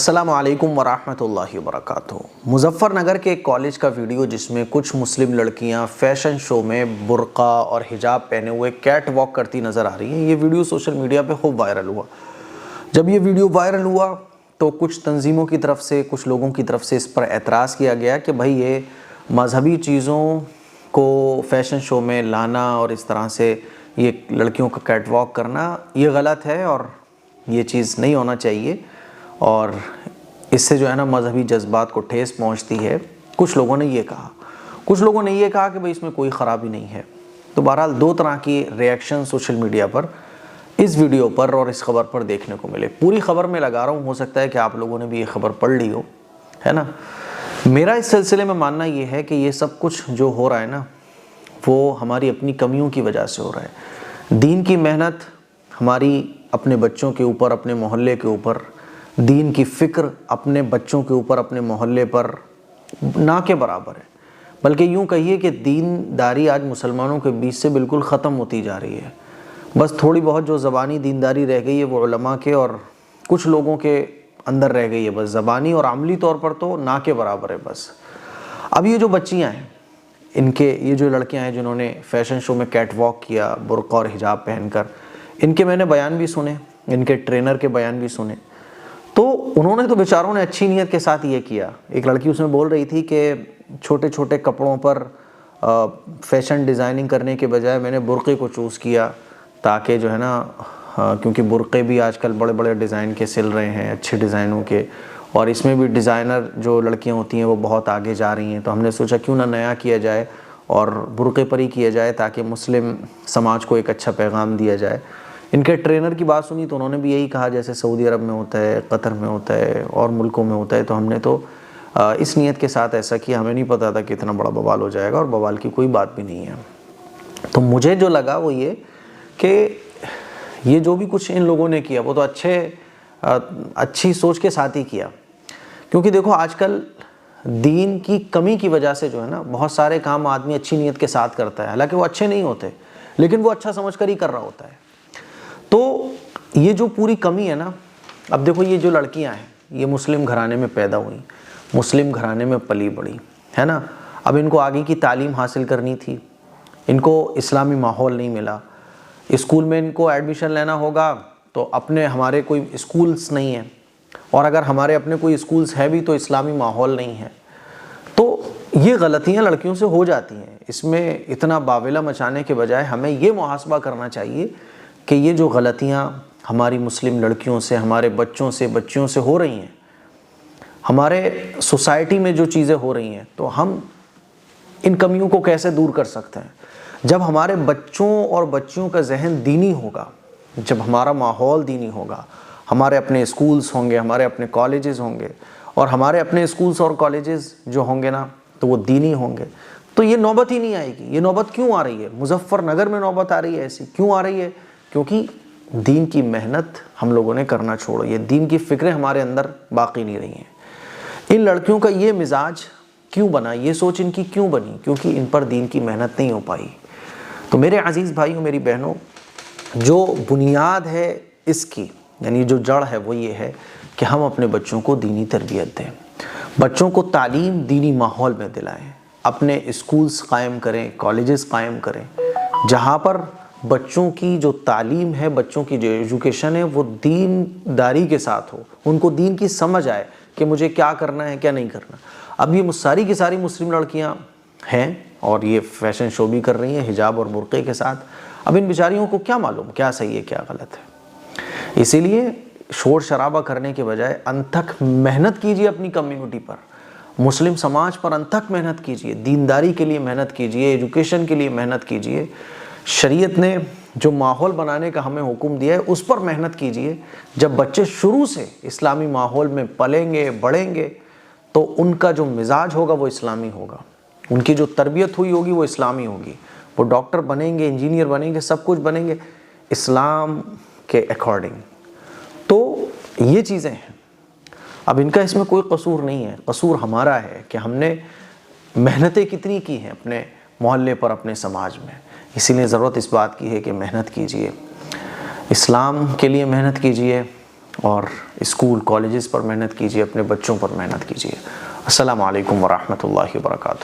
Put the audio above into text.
अस्सलामु अलैकुम वरहमतुल्लाहि वबरकातुहू। मुज़फ़्फ़रनगर के एक कॉलेज का वीडियो जिसमें कुछ मुस्लिम लड़कियां फ़ैशन शो में बुर्का और हिजाब पहने हुए कैट वॉक करती नज़र आ रही हैं। ये वीडियो सोशल मीडिया पे खूब वायरल हुआ। जब ये वीडियो वायरल हुआ तो कुछ तंजीमों की तरफ से, कुछ लोगों की तरफ से इस पर एतराज़ किया गया कि भाई ये मजहबी चीज़ों को फ़ैशन शो में लाना और इस तरह से ये लड़कियों का कैट वॉक करना ये गलत है और ये चीज़ नहीं होना चाहिए और इससे जो है ना मजहबी जज्बात को ठेस पहुंचती है। कुछ लोगों ने ये कहा, कुछ लोगों ने ये कहा कि भाई इसमें कोई ख़राबी नहीं है। तो बहरहाल दो तरह की रिएक्शन सोशल मीडिया पर इस वीडियो पर और इस खबर पर देखने को मिले। पूरी खबर में लगा रहा हूँ, हो सकता है कि आप लोगों ने भी ये खबर पढ़ ली हो, है ना। मेरा इस सिलसिले में मानना ये है कि ये सब कुछ जो हो रहा है ना वो हमारी अपनी कमियों की वजह से हो रहा है। दीन की मेहनत हमारी अपने बच्चों के ऊपर, अपने मोहल्ले के ऊपर, दीन की फ़िक्र अपने बच्चों के ऊपर, अपने मोहल्ले पर ना के बराबर है। बल्कि यूँ कहिए कि दीनदारी आज मुसलमानों के बीच से बिल्कुल ख़त्म होती जा रही है। बस थोड़ी बहुत जो ज़बानी दीनदारी रह गई है वो उलमा के और कुछ लोगों के अंदर रह गई है। बस ज़बानी और अमली तौर पर तो ना के बराबर है बस। अब ये जो बच्चियाँ हैं, ये जो लड़कियाँ हैं जिन्होंने फ़ैशन शो में कैट वॉक किया बुर्का और हिजाब पहनकर, इनके मैंने बयान भी सुने, इनके ट्रेनर के बयान भी सुने। तो उन्होंने तो बेचारों ने अच्छी नीयत के साथ ये किया। एक लड़की उसमें बोल रही थी कि छोटे छोटे कपड़ों पर फैशन डिज़ाइनिंग करने के बजाय मैंने बुर्क़े को चूज़ किया ताकि जो है ना क्योंकि बुर्क़े भी आजकल बड़े बड़े डिज़ाइन के सिल रहे हैं, अच्छे डिज़ाइनों के, और इसमें भी डिज़ाइनर जो लड़कियां होती हैं वो बहुत आगे जा रही हैं। तो हमने सोचा क्यों ना नया किया जाए और बुर्क़े पर ही किया जाए ताकि मुस्लिम समाज को एक अच्छा पैगाम दिया जाए। इनके ट्रेनर की बात सुनी तो उन्होंने भी यही कहा जैसे सऊदी अरब में होता है, कतर में होता है और मुल्कों में होता है। तो हमने तो इस नीयत के साथ ऐसा किया। हमें नहीं पता था कि इतना बड़ा बवाल हो जाएगा और बवाल की कोई बात भी नहीं है। तो मुझे जो लगा वो ये कि ये जो भी कुछ इन लोगों ने किया वो तो अच्छी सोच के साथ ही किया। क्योंकि देखो आजकल दीन की कमी की वजह से जो है ना बहुत सारे काम आदमी अच्छी नीयत के साथ करता है, हालांकि वो अच्छे नहीं होते लेकिन वो अच्छा समझ कर ही कर रहा होता है। तो ये जो पूरी कमी है ना, अब देखो ये जो लड़कियां हैं ये मुस्लिम घराने में पैदा हुई, मुस्लिम घराने में पली बड़ी, है ना। अब इनको आगे की तालीम हासिल करनी थी, इनको इस्लामी माहौल नहीं मिला। स्कूल में इनको एडमिशन लेना होगा तो अपने हमारे कोई स्कूल्स नहीं हैं, और अगर हमारे अपने कोई स्कूल्स है भी तो इस्लामी माहौल नहीं है। तो ये गलतियां लड़कियों से हो जाती हैं। इसमें इतना बावेला मचाने के बजाय हमें ये मुहासबा करना चाहिए कि ये जो गलतियां हमारी मुस्लिम लड़कियों से, हमारे बच्चों से, बच्चियों से हो रही हैं, हमारे सोसाइटी में जो चीज़ें हो रही हैं, तो हम इन कमियों को कैसे दूर कर सकते हैं। जब हमारे बच्चों और बच्चियों का जहन दीनी होगा, जब हमारा माहौल दीनी होगा, हमारे अपने स्कूल्स होंगे, हमारे अपने कॉलेजेस होंगे, और हमारे अपने स्कूल्स और कॉलेजेस जो होंगे ना तो वो दीनी होंगे, तो ये नौबत ही नहीं आएगी। ये नौबत क्यों आ रही है? मुजफ्फरनगर में नौबत आ रही है ऐसी, क्यों आ रही है? क्योंकि दीन की मेहनत हम लोगों ने करना छोड़, ये दीन की फ़िक्रें हमारे अंदर बाकी नहीं रही हैं। इन लड़कियों का ये मिजाज क्यों बना, ये सोच इनकी क्यों बनी? क्योंकि इन पर दीन की मेहनत नहीं हो पाई। तो मेरे अजीज़ भाइयों, मेरी बहनों, जो बुनियाद है इसकी, यानी जो जड़ है वो ये है कि हम अपने बच्चों को दीनी तरबियत दें, बच्चों को तालीम दीनी माहौल में दिलाएं, अपने स्कूल्स कायम करें, कॉलेजेस कायम करें, जहाँ पर बच्चों की जो तालीम है, बच्चों की जो एजुकेशन है वो दीनदारी के साथ हो, उनको दीन की समझ आए कि मुझे क्या करना है क्या नहीं करना। अब ये सारी की सारी मुस्लिम लड़कियां हैं और ये फैशन शो भी कर रही हैं हिजाब और बुर्क़े के साथ। अब इन बेचारियों को क्या मालूम क्या सही है क्या गलत है। इसीलिए शोर शराबा करने के बजाय अनथक मेहनत कीजिए अपनी कम्युनिटी पर, मुस्लिम समाज पर अनथक मेहनत कीजिए, दीनदारी के लिए मेहनत कीजिए, एजुकेशन के लिए मेहनत कीजिए। शरीयत ने जो माहौल बनाने का हमें हुक्म दिया है उस पर मेहनत कीजिए। जब बच्चे शुरू से इस्लामी माहौल में पलेंगे बढ़ेंगे तो उनका जो मिजाज होगा वो इस्लामी होगा, उनकी जो तरबियत हुई होगी वो इस्लामी होगी। वो डॉक्टर बनेंगे, इंजीनियर बनेंगे, सब कुछ बनेंगे इस्लाम के अकॉर्डिंग। तो ये चीज़ें हैं। अब इनका इसमें कोई कसूर नहीं है, कसूर हमारा है कि हमने मेहनतें कितनी की हैं अपने मोहल्ले पर, अपने समाज में। इसीलिए ज़रूरत इस बात की है कि मेहनत कीजिए, इस्लाम के लिए मेहनत कीजिए, और स्कूल कॉलेजेस पर मेहनत कीजिए, अपने बच्चों पर मेहनत कीजिए। अस्सलामु अलैकुम वरहमतुल्लाहि वबरकातुहू।